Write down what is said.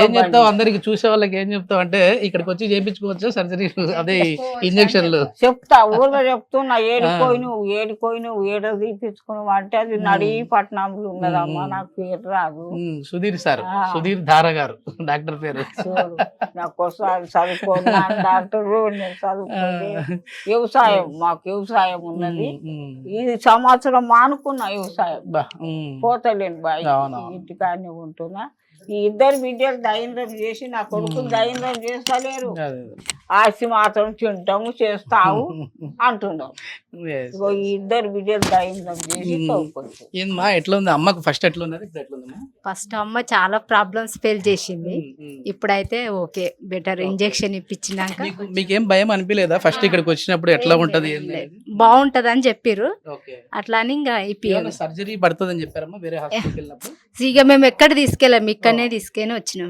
ఏం చెప్తావు అందరికి చూసే వాళ్ళకి ఏం చెప్తావు అంటే ఇక్కడికి వచ్చి చేయించుకోవచ్చు సర్జరీ అదే ఇంజక్షన్లు చెప్తా ఊర్లో చెప్తున్నా ఏడిపోయి నువ్వు ఏడ తీపించుకున్నావు అంటే అది నడి పట్నంలో ఉన్నదమ్మా నాకు పేరు రాదు. సుధీర్ సార్, సుధీర్ ధారా గారు డాక్టర్ పేరు. నాకోసం చదువుకున్నాను డాక్టర్, నేను చదువుకోండి. వ్యవసాయం మాకు వ్యవసాయం ఉన్నది. ఈ సంవత్సరం మానుకున్నా వ్యవసాయం, పోతలేను బాయ్ ఇంటికాడనే ఉంటున్నా. ఈ ఇద్దరు బిడ్డలు దైన్యం చేసి నా కొడుకులు దైన్యం చేస్తలేరు. ఆస్తి మాత్రం తింటాము చేస్తావు అంటున్నావు. ఈ ఇద్దరు బిడ్డలు దైన్యం చేసి ఏంమా ఎట్లా ఉంది అమ్మకు ఫస్ట్ ఎట్లా ఉన్నది ఇప్పుడు ఎట్లా ఉందమ్మా? ఫస్ట్ అమ్మ చాలా ప్రాబ్లమ్స్ ఫేస్ చేసింది, ఇప్పుడైతే ఓకే బెటర్. ఇంజెక్షన్ ఇప్పించినాక మీకేం భయం అనిపించలేదా ఫస్ట్ ఇక్కడికి వచ్చినప్పుడు ఎట్లా ఉంటది? బాగుంటది అని చెప్పారు, అట్లా అని ఇంకా సర్జరీ పడుతుంది అని చెప్పారమ్మా వేరే హాస్పిటల్ వెళ్ళినప్పుడు? ఇక మేము ఎక్కడ తీసుకెళ్ళాము, ఇక్కడనే తీసుకొని వచ్చినాం.